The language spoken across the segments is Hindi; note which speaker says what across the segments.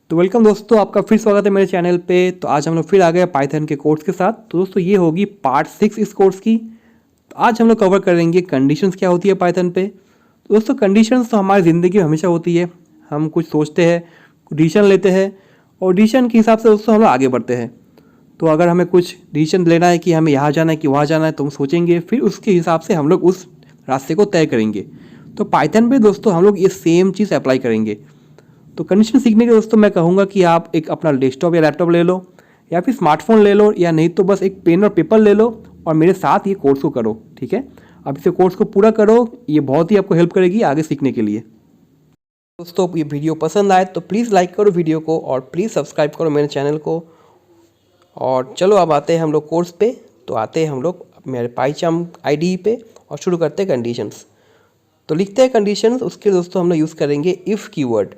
Speaker 1: तो वेलकम दोस्तों, आपका फिर स्वागत है मेरे चैनल पे। तो आज हम लोग फिर आ गए पाइथन के कोर्स के साथ। तो दोस्तों ये होगी पार्ट 6 इस कोर्स की। तो आज हम लोग कवर करेंगे कंडीशंस क्या होती है पाइथन पे। तो दोस्तों कंडीशंस तो हमारी ज़िंदगी में हमेशा होती है। हम कुछ सोचते हैं, डिसीजन लेते हैं और डिसीजन के हिसाब से दोस्तों हम लोग आगे बढ़ते हैं। तो अगर हमें कुछ डिसीजन लेना है कि हमें यहाँ जाना है कि वहाँ जाना है, तो हम सोचेंगे, फिर उसके हिसाब से हम लोग उस रास्ते को तय करेंगे। तो पाइथन पे दोस्तों हम लोग ये सेम चीज़ अप्लाई करेंगे। तो कंडीशन सीखने के दोस्तों मैं कहूँगा कि आप एक अपना डेस्कटॉप या लैपटॉप ले लो या फिर स्मार्टफोन ले लो, या नहीं तो बस एक पेन और पेपर ले लो और मेरे साथ ये कोर्स को करो। ठीक है, अब इसे कोर्स को पूरा करो, ये बहुत ही आपको हेल्प करेगी आगे सीखने के लिए। दोस्तों ये वीडियो पसंद आए तो प्लीज़ लाइक करो वीडियो को और प्लीज़ सब्सक्राइब करो मेरे चैनल को। और चलो अब आते हैं हम लोग कोर्स पे। तो आते हैं हम लोग मेरे पाइचाम आईडी पे और शुरू करते हैं कंडीशंस। तो लिखते हैं कंडीशंस, उसके दोस्तों हम लोग यूज़ करेंगे इफ़ कीवर्ड।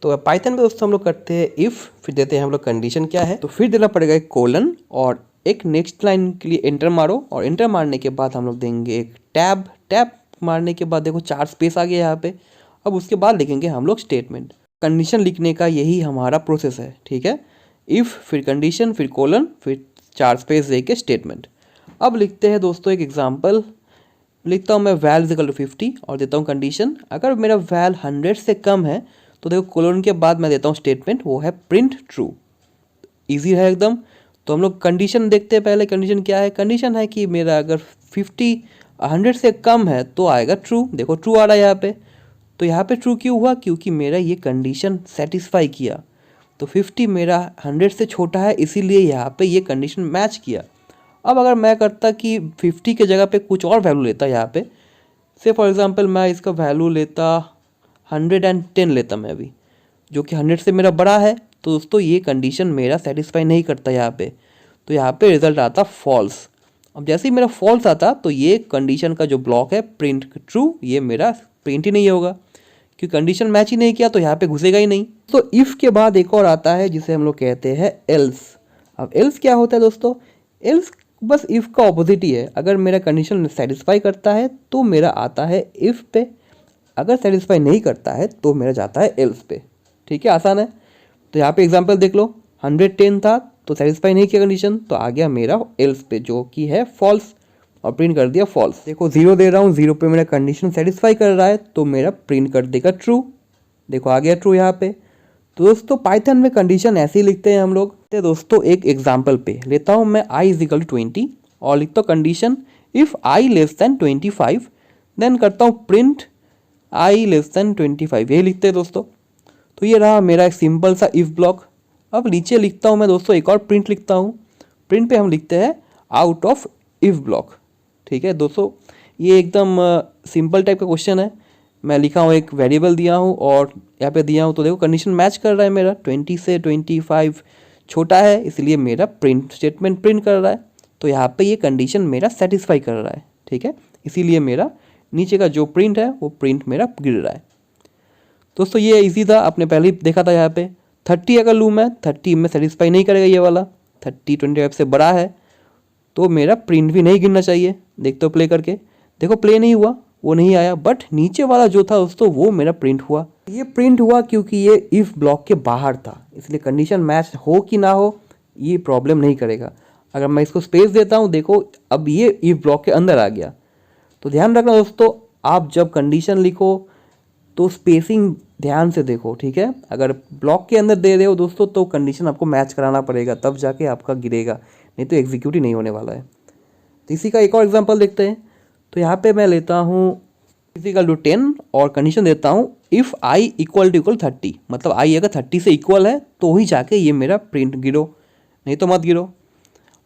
Speaker 1: तो पाइथन में दोस्तों हम लोग करते हैं इफ़, फिर देते हैं हम लोग कंडीशन क्या है, तो फिर देना पड़ेगा एक कोलन और एक नेक्स्ट लाइन के लिए एंटर मारो, और एंटर मारने के बाद हम लोग देंगे एक टैब। टैब मारने के बाद देखो 4 स्पेस आ गया यहाँ पे। अब उसके बाद लिखेंगे हम लोग स्टेटमेंट। कंडीशन लिखने का यही हमारा प्रोसेस है। ठीक है, इफ़ फिर कंडीशन फिर कोलन फिर 4 स्पेस दे के स्टेटमेंट। अब लिखते हैं दोस्तों एक एग्जाम्पल। लिखता हूँ मैं वैल इज इक्वल टू 50 और देता हूँ कंडीशन। अगर मेरा वैल 100 से कम है तो देखो कोलन के बाद मैं देता हूँ स्टेटमेंट, वो है प्रिंट ट्रू। इजी है एकदम। तो हम लोग कंडीशन देखते हैं पहले। कंडीशन क्या है? कंडीशन है कि मेरा अगर 100 से कम है तो आएगा ट्रू। देखो ट्रू आ रहा है यहाँ पे। तो यहाँ पे ट्रू क्यों हुआ? क्योंकि मेरा ये कंडीशन सेटिस्फाई किया। तो 50 मेरा 100 से छोटा है, इसीलिए यहाँ पे ये कंडीशन मैच किया। अब अगर मैं करता कि 50 के जगह पे कुछ और वैल्यू लेता यहाँ पे, से फॉर एग्जांपल मैं इसका वैल्यू लेता 110 लेता मैं अभी, जो कि 100 से मेरा बड़ा है, तो दोस्तों ये कंडीशन मेरा सेटिस्फाई नहीं करता यहाँ पे। तो यहाँ पे रिजल्ट आता फॉल्स। अब जैसे ही मेरा फॉल्स आता तो ये कंडीशन का जो ब्लॉक है प्रिंट ट्रू, ये मेरा प्रिंट ही नहीं होगा क्योंकि कंडीशन मैच ही नहीं किया, तो यहाँ पे घुसेगा ही नहीं। तो इफ़ के बाद एक और आता है जिसे हम लोग कहते हैं एल्स। अब एल्स क्या होता है दोस्तों? एल्स बस इफ़ का ऑपोजिट ही है। अगर मेरा कंडीशन सेटिस्फाई करता है तो मेरा आता है इफ़ पे, अगर सेटिस्फाई नहीं करता है तो मेरा जाता है एल्स पे। ठीक है, आसान है। तो यहाँ पे एग्जांपल देख लो, 110 था तो सेटिस्फाई नहीं किया कंडीशन, तो आ गया मेरा एल्स पे जो कि है फॉल्स, और प्रिंट कर दिया फॉल्स। देखो 0 दे रहा हूँ, 0 पे मेरा कंडीशन सेटिस्फाई कर रहा है तो मेरा प्रिंट कर देगा ट्रू। देखो आ गया ट्रू यहाँ पे। तो दोस्तों पाइथन में कंडीशन ऐसे ही लिखते हैं हम लोग। तो दोस्तों एक एग्जाम्पल पे लेता हूँ मैं i इज इक्वल टू 20 और लिखता हूँ condition if i less than 25, then करता हूँ प्रिंट i लेस देन 25। यही लिखते हैं दोस्तों। तो ये रहा मेरा एक सिंपल सा इफ़ ब्लॉक। अब नीचे लिखता हूँ मैं दोस्तों एक और प्रिंट लिखता हूँ। प्रिंट पे हम लिखते हैं आउट ऑफ इफ़ ब्लॉक। ठीक है दोस्तों, ये एकदम सिंपल टाइप का क्वेश्चन है। मैं लिखा हूँ एक वेरिएबल दिया हूँ और यहाँ पे दिया हूँ, तो देखो कंडीशन मैच कर रहा है मेरा। 20 से 25 छोटा है, इसलिए मेरा प्रिंट स्टेटमेंट प्रिंट कर रहा है। तो यहाँ पे ये कंडीशन मेरा सेटिस्फाई कर रहा है। ठीक है, इसीलिए मेरा नीचे का जो प्रिंट है वो प्रिंट मेरा गिर रहा है। दोस्तों ये इजी था, आपने पहले ही देखा था। यहाँ पे 30 अगर लूँ मैं, 30 में सेटिस्फाई नहीं करेगा ये वाला। 30 25 से बड़ा है तो मेरा प्रिंट भी नहीं गिरना चाहिए। देखते हो प्ले करके, देखो प्ले नहीं हुआ, वो नहीं आया, बट नीचे वाला जो था दोस्तों वो मेरा प्रिंट हुआ। ये प्रिंट हुआ क्योंकि ये इफ़ ब्लॉक के बाहर था, इसलिए कंडीशन मैच हो कि ना हो ये प्रॉब्लम नहीं करेगा। अगर मैं इसको स्पेस देता हूँ, देखो अब ये इफ़ ब्लॉक के अंदर आ गया। तो ध्यान रखना दोस्तों, आप जब कंडीशन लिखो तो स्पेसिंग ध्यान से देखो। ठीक है, अगर ब्लॉक के अंदर दे रहे हो दोस्तों तो कंडीशन आपको मैच कराना पड़ेगा, तब जाके आपका गिरेगा, नहीं तो एग्जीक्यूट ही नहीं होने वाला है। तो इसी का एक और एग्जांपल देखते हैं। तो यहाँ पे मैं लेता हूँ इक्वल टू 10 और कंडीशन देता हूँ इफ़ i इक्वल टू 30, मतलब i अगर 30 से इक्वल है तो ही जाके ये मेरा प्रिंट गिरो, नहीं तो मत गिरो।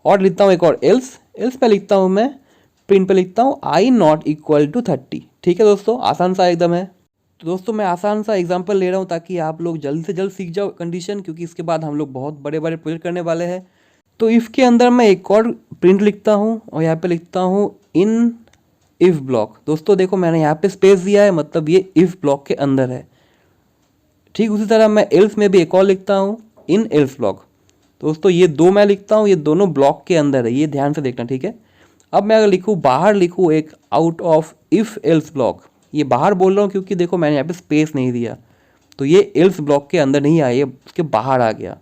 Speaker 1: और लिखता हूँ एक और एल्स। एल्स पे लिखता हूँ मैं प्रिंट पे लिखता हूँ i नॉट इक्वल टू 30। ठीक है दोस्तों, आसान सा एकदम है। तो दोस्तों मैं आसान सा एग्जांपल ले रहा हूँ ताकि आप लोग जल्द से जल्द सीख जाओ कंडीशन, क्योंकि इसके बाद हम लोग बहुत बड़े बड़े प्रोजेक्ट करने वाले हैं। तो इफ़ के अंदर मैं एक और प्रिंट लिखता हूँ और यहाँ पे लिखता हूँ इन इफ़ ब्लॉक। दोस्तों देखो मैंने यहाँ पे स्पेस दिया है, मतलब ये इफ़ ब्लॉक के अंदर है। ठीक उसी तरह मैं एल्स में भी एक और लिखता हूँ इन एल्स ब्लॉक। दोस्तों ये दो मैं लिखता हूँ, ये दोनों ब्लॉक के अंदर है, ये ध्यान से देखना। ठीक है, अब मैं अगर लिखूँ बाहर लिखूँ एक out of if else block, ये बाहर बोल रहा हूँ क्योंकि देखो मैंने यहाँ पे स्पेस नहीं दिया। तो ये एल्स ब्लॉक के अंदर नहीं आया, ये उसके बाहर आ गया।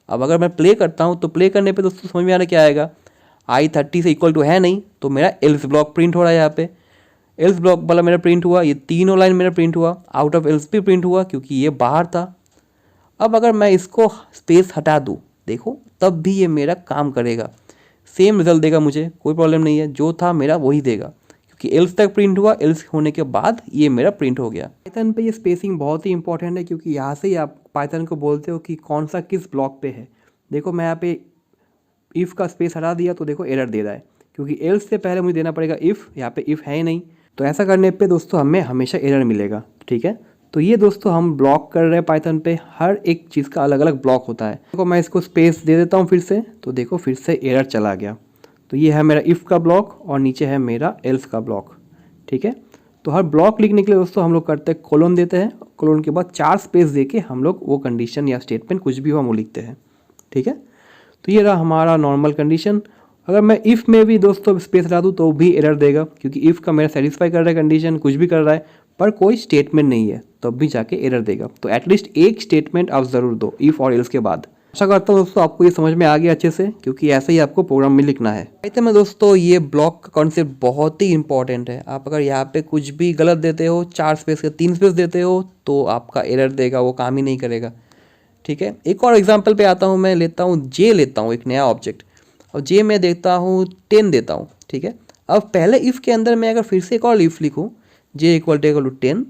Speaker 1: अब अगर मैं प्ले करता हूँ तो प्ले करने पे दोस्तों समझ में आना क्या आएगा, i30 से इक्वल टू है नहीं, तो मेरा एल्स ब्लॉक प्रिंट हो रहा है। यहाँ पे एल्स ब्लॉक वाला मेरा प्रिंट हुआ, ये तीनों लाइन मेरा प्रिंट हुआ, आउट ऑफ एल्स भी प्रिंट हुआ क्योंकि ये बाहर था। अब अगर मैं इसको स्पेस हटा दूँ, देखो तब भी ये मेरा काम करेगा, सेम रिजल्ट देगा, मुझे कोई प्रॉब्लम नहीं है, जो था मेरा वही देगा क्योंकि एल्स तक प्रिंट हुआ, एल्स होने के बाद ये मेरा प्रिंट हो गया। पाइथन पे ये स्पेसिंग बहुत ही इंपॉर्टेंट है क्योंकि यहाँ से ही आप पाइथन को बोलते हो कि कौन सा किस ब्लॉक पे है। देखो मैं यहाँ पे इफ़ का स्पेस हटा दिया तो देखो एरर दे रहा है क्योंकि एल्स से पहले मुझे देना पड़ेगा इफ़, यहाँ पे इफ़ है ही नहीं, तो ऐसा करने पे दोस्तों हमें हमेशा एरर मिलेगा। ठीक है, तो ये दोस्तों हम ब्लॉक कर रहे हैं पाइथन पे, हर एक चीज़ का अलग अलग ब्लॉक होता है। देखो मैं इसको स्पेस दे देता हूँ फिर से, तो देखो फिर से एरर चला गया। तो ये है मेरा इफ़ का ब्लॉक और नीचे है मेरा एल्स का ब्लॉक। ठीक है, तो हर ब्लॉक लिखने के लिए दोस्तों हम लोग करते हैं कोलोन देते हैं, कोलोन के बाद 4 स्पेस दे के हम लोग वो कंडीशन या स्टेटमेंट कुछ भी हो हम वो लिखते हैं। ठीक है, तो ये रहा हमारा नॉर्मल कंडीशन। अगर मैं इफ़ में भी दोस्तों स्पेस हटा दूँ तो भी एरर देगा क्योंकि इफ़ का मेरा सेटिस्फाई कर रहा है कंडीशन, कुछ भी कर रहा है पर कोई स्टेटमेंट नहीं है, तब भी जाके एरर देगा। तो एटलीस्ट एक स्टेटमेंट आप ज़रूर दो इफ़ और एल्स के बाद। आशा करता हूँ दोस्तों आपको ये समझ में आ गया अच्छे से, क्योंकि ऐसे ही आपको प्रोग्राम में लिखना है। पाइथन में दोस्तों ये ब्लॉक का कॉन्सेप्ट बहुत ही इंपॉर्टेंट है। आप अगर यहाँ पे कुछ भी गलत देते हो, 4 स्पेस के 3 स्पेस देते हो, तो आपका एरर देगा, वो काम ही नहीं करेगा। ठीक है, एक और एग्जाम्पल पे आता हूँ, मैं लेता हूँ जे, लेता हूँ एक नया ऑब्जेक्ट और जे में देता हूँ 10 देता हूँ। ठीक है, अब पहले इफ़ के अंदर मैं अगर फिर से एक और इफ़ लिखूँ जे इक्वल टू 10,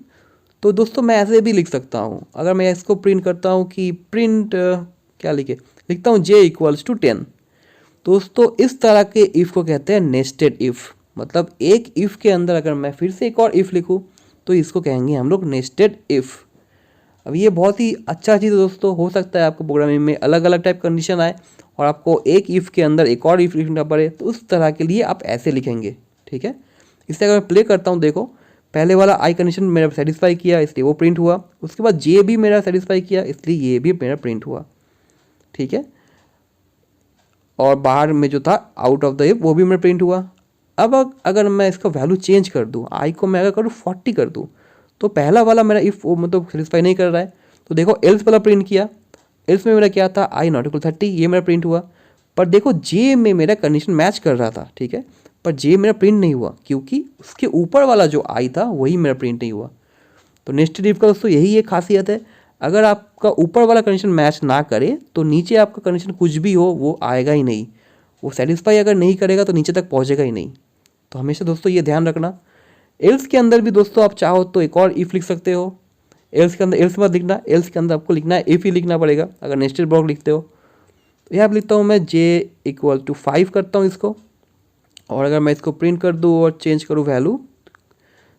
Speaker 1: तो दोस्तों मैं ऐसे भी लिख सकता हूँ। अगर मैं इसको प्रिंट करता हूँ कि प्रिंट क्या लिखता हूँ जे इक्वल्स टू 10, दोस्तों इस तरह के इफ़ को कहते हैं नेस्टेड इफ़। मतलब एक इफ़ के अंदर अगर मैं फिर से एक और इफ़ लिखूँ तो इसको कहेंगे हम लोग नेस्टेड इफ़। अब ये बहुत ही अच्छा चीज़ दोस्तों, हो सकता है आपको प्रोग्रामिंग में अलग अलग टाइप कंडीशन आए और आपको एक इफ़ के अंदर एक और इफ़ लिखना पड़े, तो उस तरह के लिए आप ऐसे लिखेंगे। ठीक है, इससे अगर मैं प्ले करता हूँ, देखो पहले वाला आई कंडीशन मेरा सेटिस्फाई किया इसलिए वो प्रिंट हुआ, उसके बाद जे भी मेरा सेटिस्फाई किया इसलिए ये भी मेरा प्रिंट हुआ। ठीक है, और बाहर में जो था आउट ऑफ द इफ वो भी मेरा प्रिंट हुआ। अब अगर मैं इसका वैल्यू चेंज कर दूँ, आई को मैं अगर करूँ 40 कर दूँ, तो पहला वाला मेरा इफ़ वो मतलब सेटिस्फाई नहीं कर रहा है, तो देखो एल्स वाला प्रिंट किया, एल्स में मेरा क्या था आई नॉट इक्वल 30, ये मेरा प्रिंट हुआ। पर देखो जे में मेरा कंडीशन मैच कर रहा था। ठीक है, पर जे मेरा प्रिंट नहीं हुआ क्योंकि उसके ऊपर वाला जो आई था वही मेरा प्रिंट नहीं हुआ। तो नेस्टेड इफ का दोस्तों यही एक खासियत है, अगर आपका ऊपर वाला कंडीशन मैच ना करे तो नीचे आपका कंडीशन कुछ भी हो वो आएगा ही नहीं, वो सेटिस्फाई अगर नहीं करेगा तो नीचे तक पहुंचेगा ही नहीं। तो हमेशा दोस्तों ये ध्यान रखना। एल्स के अंदर भी दोस्तों आप चाहो तो एक और इफ़ लिख सकते हो। एल्स के अंदर एल्स मत लिखना, एल्स के अंदर आपको लिखना है इफ़ ही लिखना पड़ेगा अगर नेस्टेड ब्लॉक लिखते हो। तो यहाँ पर लिखता हूँ मैं जे इक्वल टू 5 करता हूँ इसको, और अगर मैं इसको प्रिंट कर दूँ और चेंज करूँ वैल्यू,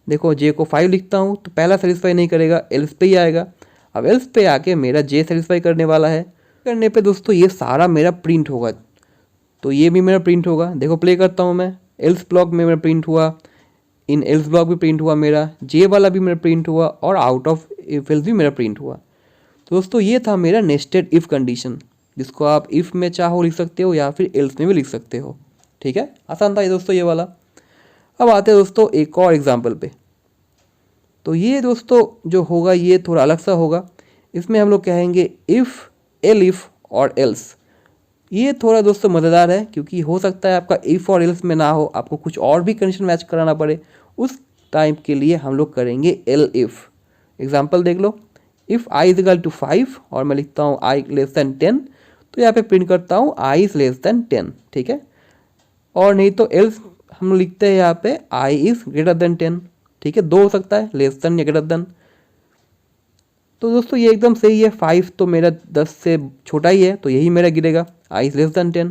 Speaker 1: देखो जे को 5 लिखता हूँ तो पहला सेटिस्फाई नहीं करेगा, एल्स पे ही आएगा। अब एल्स पे आके मेरा जे सेटिस्फाई करने वाला है, करने पे दोस्तों ये सारा मेरा प्रिंट होगा, तो ये भी मेरा प्रिंट होगा। देखो प्ले करता हूँ मैं, एल्स ब्लॉक में मेरा प्रिंट हुआ, इन एल्स ब्लॉक भी प्रिंट हुआ मेरा, जे वाला भी मेरा प्रिंट हुआ और आउट ऑफ इफ एल्स भी मेरा प्रिंट हुआ। तो दोस्तों ये था मेरा नेस्टेड इफ़ कंडीशन, जिसको आप इफ़ में चाहो लिख सकते हो या फिर एल्स में भी लिख सकते हो। ठीक है, आसान था ये दोस्तों ये वाला। अब आते हैं दोस्तों एक और एग्जाम्पल पे। तो ये दोस्तों जो होगा ये थोड़ा अलग सा होगा, इसमें हम लोग कहेंगे इफ़, एल इफ़ और एल्स। ये थोड़ा दोस्तों मज़ेदार है क्योंकि हो सकता है आपका इफ़ और एल्स में ना हो, आपको कुछ और भी कंडीशन मैच कराना पड़े, उस टाइम के लिए हम लोग करेंगे एल इफ़। एग्जाम्पल देख लो, if I is equal to 5 और मैं लिखता हूँ आई लेस दैन 10, तो यहाँ पे प्रिंट करता हूँ आई इज़ लेस दैन 10। ठीक है, और नहीं तो एल्स हम लिखते हैं यहाँ पे आई इज़ ग्रेटर देन 10। ठीक है, दो हो सकता है, लेस देन या ग्रेटर देन। तो दोस्तों ये एकदम सही है, 5 तो मेरा 10 से छोटा ही है तो यही मेरा गिरेगा, आई इज़ लेस देन 10।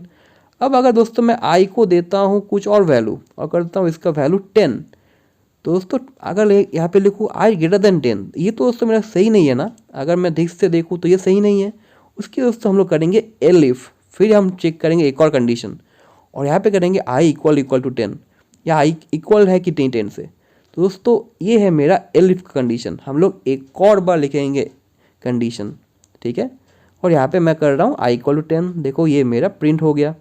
Speaker 1: अब अगर दोस्तों मैं आई को देता हूँ कुछ और वैल्यू और करता हूँ इसका वैल्यू 10, तो दोस्तों अगर यहाँ पे लिखूँ आई ग्रेटर देन 10, ये तो दोस्तों मेरा सही नहीं है ना। अगर मैं ठीक से देखूँ तो ये सही नहीं है। उसके दोस्तों हम लोग करेंगे एल इफ़, फिर हम चेक करेंगे एक और कंडीशन और यहाँ पे करेंगे आई इक्वल टू 10 या आई इक्वल है कि 10 से। तो दोस्तों ये है मेरा एल इफ कंडीशन, हम लोग एक और बार लिखेंगे कंडीशन। ठीक है, और यहाँ पे मैं कर रहा हूँ आई इक्वल टू 10, देखो ये मेरा प्रिंट हो गया।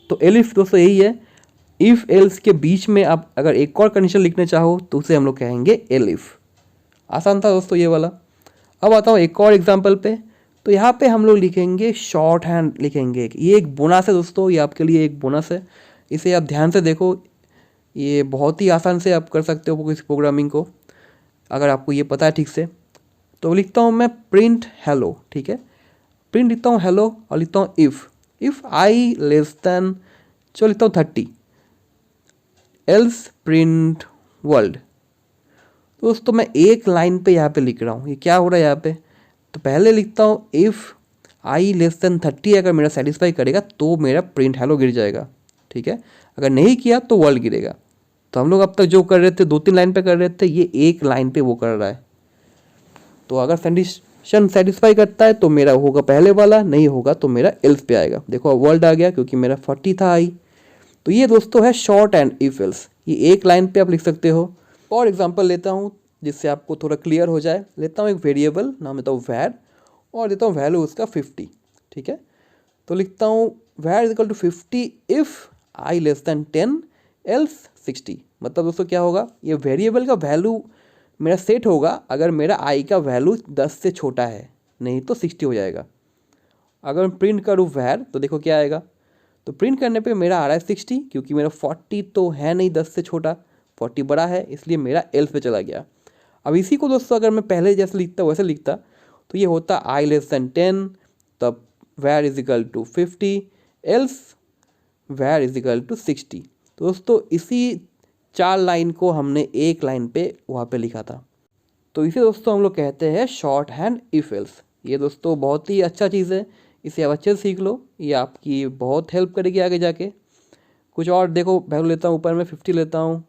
Speaker 1: तो एल इफ दोस्तों यही है, इफ़ एल्स के बीच में आप अगर एक और कंडीशन लिखने चाहो तो उसे हम लोग कहेंगे एल इफ। आसान था दोस्तों ये वाला। अब आता हूँ एक और एग्जाम्पल पे। तो यहाँ पे हम लोग लिखेंगे शॉर्ट हैंड लिखेंगे। ये एक बोनस है दोस्तों, ये आपके लिए एक बोनस है, इसे आप ध्यान से देखो। ये बहुत ही आसान से आप कर सकते हो इस प्रोग्रामिंग को, अगर आपको ये पता है ठीक से। तो लिखता हूँ मैं प्रिंट हेलो, ठीक है, प्रिंट लिखता हूँ हेलो और लिखता हूँ इफ़ आई लेस देन, चलो लिखता हूँ 30, एल्स प्रिंट वर्ल्ड। तो दोस्तों मैं एक लाइन पे यहाँ पे लिख रहा हूँ, ये क्या हो रहा है यहाँ पे। तो पहले लिखता हूँ इफ़ आई लेस देन 30, अगर मेरा सेटिस्फाई करेगा तो मेरा प्रिंट हेलो गिर जाएगा, ठीक है, अगर नहीं किया तो वर्ल्ड गिरेगा। तो हम लोग अब तक जो कर रहे थे 2-3 लाइन पे कर रहे थे, ये एक लाइन पे वो कर रहा है। तो अगर कंडीशन सेटिस्फाई करता है तो मेरा होगा पहले वाला, नहीं होगा तो मेरा एल्स पे आएगा। देखो वर्ल्ड आ गया क्योंकि मेरा 40 था आई। तो ये दोस्तों है शॉर्ट एंड इफ एल्स, ये एक लाइन पे आप लिख सकते हो। और एग्जांपल लेता हूँ जिससे आपको थोड़ा क्लियर हो जाए। लेता हूँ एक वेरिएबल, नाम लेता हूँ वैर, और देता हूँ वैल्यू उसका 50, ठीक है। तो लिखता हूँ var is equal to 50 if I less than 10 else 60। मतलब दोस्तों क्या होगा, ये वेरिएबल का वैल्यू मेरा सेट होगा अगर मेरा आई का वैल्यू 10 से छोटा है, नहीं तो 60 हो जाएगा। अगर मैं प्रिंट करूँ वैर तो देखो क्या आएगा। तो प्रिंट करने पे मेरा आ रहा है 60, क्योंकि मेरा 40 तो है नहीं 10 से छोटा, 40 बड़ा है, इसलिए मेरा एल्स पे चला गया। अब इसी को दोस्तों अगर मैं पहले जैसे लिखता वैसे लिखता तो ये होता आई लेस दैन 10, तब वैर इज इक्वल टू 50 एल्स वैर इज इक्वल टू 60। तो दोस्तों इसी 4 लाइन को हमने एक लाइन पे वहाँ पे लिखा था। तो इसे दोस्तों हम लोग कहते हैं शॉर्ट हैंड इफ एल्स। ये दोस्तों बहुत ही अच्छा चीज़ है, इसे आप अच्छे से सीख लो, ये आपकी बहुत हेल्प करेगी आगे जाके। कुछ और देखो, वैल्यू लेता हूँ ऊपर में 50 लेता हूँ,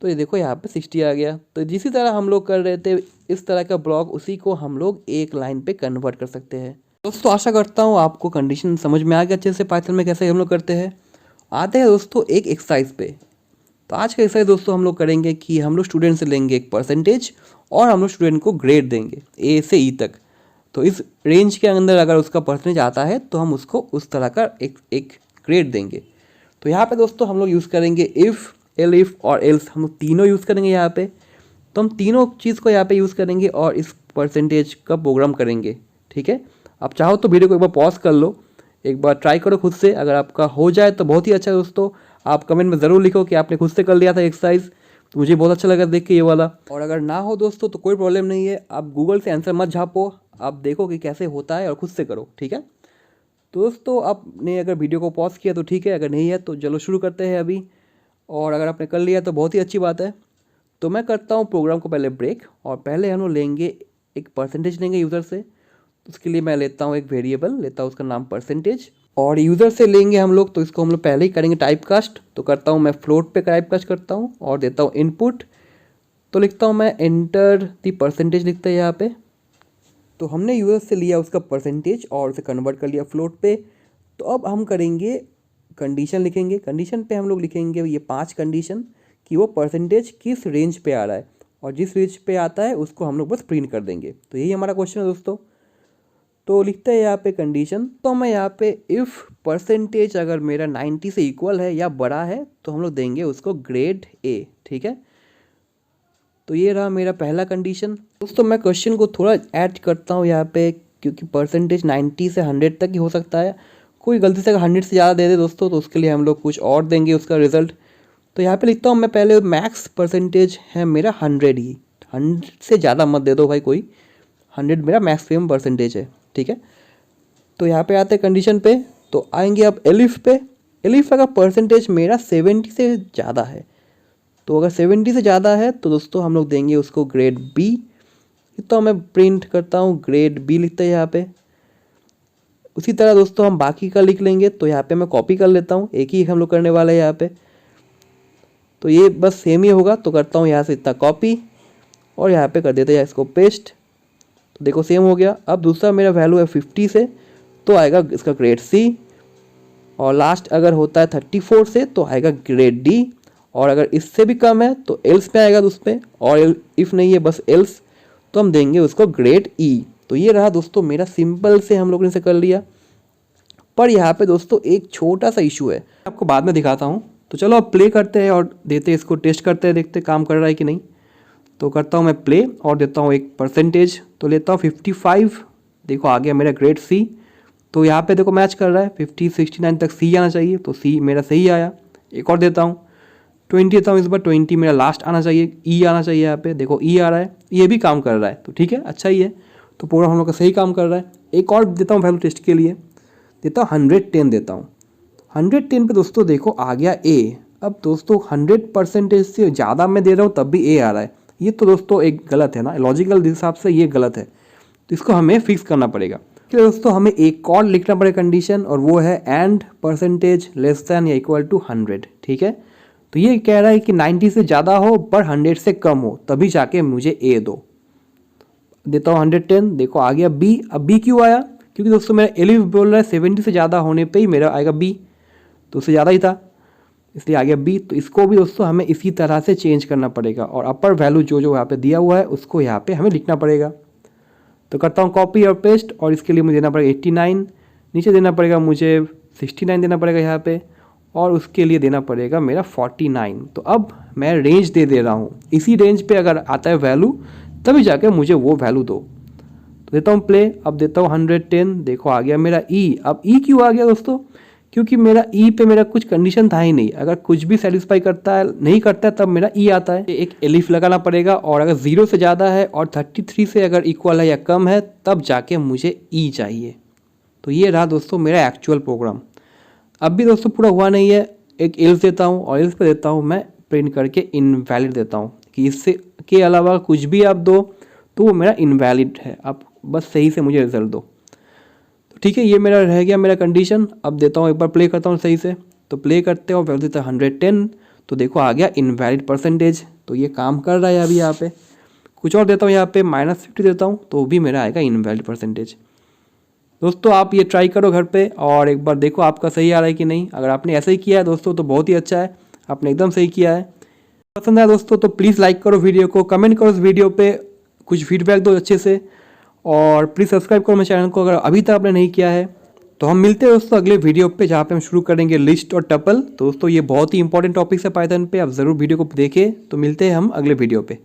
Speaker 1: तो ये देखो यहाँ पे 60 आ गया। तो जिसी तरह हम लोग कर रहे थे इस तरह का ब्लॉक, उसी को हम लोग एक लाइन पे कन्वर्ट कर सकते हैं। दोस्तों आशा करता हूँ आपको कंडीशन समझ में आ गया अच्छे से पाइथन में कैसे हम लोग करते हैं। आते हैं दोस्तों एक एक्सरसाइज पे। तो आज का एक्सरसाइज दोस्तों हम लोग करेंगे कि हम लोग स्टूडेंट से लेंगे एक परसेंटेज और हम लोग स्टूडेंट को ग्रेड देंगे ए से ई तक। तो इस रेंज के अंदर अगर उसका परसेंटेज आता है तो हम उसको उस तरह का एक ग्रेड देंगे। तो यहाँ पे दोस्तों हम लोग यूज़ करेंगे इफ़, एलिफ और एल्स, हम लोग तीनों यूज़ करेंगे यहाँ पे। तो हम तीनों चीज़ को यहाँ पे यूज़ करेंगे और इस परसेंटेज का प्रोग्राम करेंगे, ठीक है। आप चाहो तो वीडियो को एक बार पॉज कर लो, एक बार ट्राई करो खुद से, अगर आपका हो जाए तो बहुत ही अच्छा है दोस्तों। आप कमेंट में ज़रूर लिखो कि आपने खुद से कर लिया था एक्सरसाइज, तो मुझे बहुत अच्छा लगा देख के ये वाला। और अगर ना हो दोस्तों तो कोई प्रॉब्लम नहीं है, आप गूगल से आंसर मत झापो, आप देखो कि कैसे होता है और खुद से करो, ठीक है। तो दोस्तों आपने अगर वीडियो को पॉज किया तो ठीक है, अगर नहीं है तो चलो शुरू करते हैं अभी। और अगर आपने कर लिया तो बहुत ही अच्छी बात है। तो मैं करता हूँ प्रोग्राम को पहले ब्रेक, और पहले हम लोग लेंगे एक परसेंटेज लेंगे यूज़र से। उसके लिए मैं लेता हूँ एक वेरिएबल, लेता हूँ उसका नाम परसेंटेज, और यूज़र से लेंगे हम लोग, तो इसको हम लोग पहले ही करेंगे टाइप कास्ट। तो करता हूँ मैं फ्लोट पे टाइप कास्ट करता हूँ और देता हूँ इनपुट। तो लिखता हूँ मैं एंटर दी परसेंटेज, लिखता है यहाँ पे। तो हमने यूज़र से लिया उसका परसेंटेज और उसे कन्वर्ट कर लिया फ्लोट पे। तो अब हम करेंगे कंडीशन लिखेंगे। कंडीशन पे हम लोग लिखेंगे ये 5 कंडीशन कि वो परसेंटेज किस रेंज पे आ रहा है, और जिस रेंज पे आता है उसको हम लोग बस प्रिंट कर देंगे। तो यही हमारा क्वेश्चन है दोस्तों। तो लिखते हैं यहाँ पे कंडीशन। तो मैं यहाँ पे इफ़ परसेंटेज अगर मेरा 90 से इक्वल है या बड़ा है तो हम लोग देंगे उसको ग्रेड ए, ठीक है। तो ये रहा मेरा पहला कंडीशन। दोस्तों मैं क्वेश्चन को थोड़ा ऐड करता हूँ यहाँ पे, क्योंकि परसेंटेज 90 से 100 तक ही हो सकता है। कोई गलती से अगर 100 से ज़्यादा दे दे दोस्तों तो उसके लिए हम लोग कुछ और देंगे उसका रिजल्ट। तो यहाँ पे लिखता हूँ मैं पहले मैक्स परसेंटेज है मेरा 100 ही, 100 से ज़्यादा मत दे दो भाई कोई, 100 मेरा मैक्सिमम परसेंटेज है, ठीक है। तो यहाँ पे आते हैं कंडीशन पे। तो आएंगे अब एलिफ पे। एलिफ अगर परसेंटेज मेरा 70 से ज़्यादा है, तो अगर 70 से ज़्यादा है तो दोस्तों हम लोग देंगे उसको ग्रेड बी। तो मैं प्रिंट करता हूँ ग्रेड बी, लिखते हैं यहाँ पे। उसी तरह दोस्तों हम बाकी का लिख लेंगे। तो यहाँ पे मैं कॉपी कर लेता हूँ, एक ही हम लोग करने वाले हैं यहाँ पे, तो ये बस सेम ही होगा। तो करता हूँ यहाँ से इतना कॉपी और यहाँ पे कर देते हैं इसको पेस्ट। तो देखो सेम हो गया। अब दूसरा मेरा वैल्यू है 50 से, तो आएगा इसका ग्रेड सी, और लास्ट अगर होता है 34 से तो आएगा ग्रेड डी, और अगर इससे भी कम है तो एल्स पे आएगा उस पर, और इफ़ नहीं है बस एल्स, तो हम देंगे उसको ग्रेड ई। तो ये रहा दोस्तों मेरा सिंपल से हम लोगों ने इसे कर लिया। पर यहाँ पे दोस्तों एक छोटा सा इशू है, आपको बाद में दिखाता हूँ। तो चलो अब प्ले करते हैं और देते हैं इसको, टेस्ट करते हैं, देखते काम कर रहा है कि नहीं। तो करता हूँ मैं प्ले और देता हूँ एक परसेंटेज, तो लेता हूँ 55। देखो आ गया मेरा ग्रेड सी। तो यहाँ पे देखो मैच कर रहा है, 50 69 तक सी आना चाहिए, तो सी मेरा सही आया। एक और देता हूँ 20 देता हूँ, इस बार 20 मेरा लास्ट आना चाहिए, ई आना चाहिए। यहाँ पे देखो ई आ रहा है, ये भी काम कर रहा है, तो ठीक है, अच्छा ही है। तो पूरा हम लोग का सही काम कर रहा है। एक और देता हूँ वैल्यू टेस्ट के लिए, देता हूँ 110 देता हूँ। 110 पे दोस्तों देखो आ गया ए। अब दोस्तों 100% से ज़्यादा मैं दे रहा हूँ तब भी ए आ रहा है, ये तो दोस्तों एक गलत है ना, लॉजिकल हिसाब से ये गलत है, तो इसको हमें फिक्स करना पड़ेगा। तो दोस्तों हमें एक और लिखना पड़ेगा कंडीशन, और वो है एंड परसेंटेज लेस दैन या इक्वल टू 100, ठीक है। तो ये कह रहा है कि 90 से ज़्यादा हो पर 100 से कम हो, तभी जाके मुझे ए दो। देता हूँ 110, देखो आ गया बी। अब बी क्यों आया, क्योंकि दोस्तों मेरा एलिफ बोल रहा है 70 से ज़्यादा होने पे ही मेरा आएगा बी, तो उससे ज़्यादा ही था इसलिए आ गया बी। तो इसको भी दोस्तों हमें इसी तरह से चेंज करना पड़ेगा, और अपर वैल्यू जो जो यहाँ पे दिया हुआ है उसको यहाँ पे हमें लिखना पड़ेगा। तो करता हूँ कॉपी और पेस्ट, और इसके लिए मुझे देना पड़ेगा 89, नीचे देना पड़ेगा मुझे 69 देना पड़ेगा यहाँ पे, और उसके लिए देना पड़ेगा मेरा 49। तो अब मैं रेंज दे रहा हूँ, इसी रेंज पे अगर आता है वैल्यू तभी जाके मुझे वो वैल्यू दो। तो देता हूँ प्ले, अब देता हूँ 110, देखो आ गया मेरा ई। अब ई क्यों आ गया दोस्तों, क्योंकि मेरा ई पे मेरा कुछ कंडीशन था ही नहीं, अगर कुछ भी सेटिस्फाई करता है नहीं करता है तब मेरा ई आता है। एक एलिफ लगाना पड़ेगा, और अगर 0 से ज़्यादा है और 33 से अगर इक्वल है या कम है तब जाके मुझे ई चाहिए। तो ये रहा दोस्तों मेरा एक्चुअल प्रोग्राम। अब भी दोस्तों पूरा हुआ नहीं है, एक एल्स देता हूँ, और एल्स पे देता हूँ मैं प्रिंट करके इनवैलिड देता हूँ, कि इससे के अलावा कुछ भी आप दो तो वो मेरा इनवैलिड है, आप बस सही से मुझे रिजल्ट दो। तो ठीक है, ये मेरा रह गया मेरा कंडीशन। अब देता हूँ एक बार प्ले करता हूँ सही से, तो प्ले करते हो वैल्यू देता 110, तो देखो आ गया इनवैलिड परसेंटेज, तो ये काम कर रहा है अभी यहाँ पे। कुछ और देता हूँ यहाँ पे -50 देता हूँ, तो भी मेरा आएगा इनवैलिड परसेंटेज। दोस्तों आप ये ट्राई करो घर पे, और एक बार देखो आपका सही आ रहा है कि नहीं। अगर आपने ऐसा ही किया है दोस्तों तो बहुत ही अच्छा है, आपने एकदम सही किया है। पसंद आया दोस्तों तो प्लीज़ लाइक करो वीडियो को, कमेंट करो इस वीडियो पे, कुछ फीडबैक दो अच्छे से, और प्लीज़ सब्सक्राइब करो मेरे चैनल को अगर अभी तक आपने नहीं किया है। तो हम मिलते हैं दोस्तों अगले वीडियो पे, जहाँ पे हम शुरू करेंगे लिस्ट और टपल। दोस्तों ये बहुत ही इंपॉर्टेंट टॉपिक्स है पाइथन पे, आप ज़रूर वीडियो को देखें। तो मिलते हैं हम अगले वीडियो पे।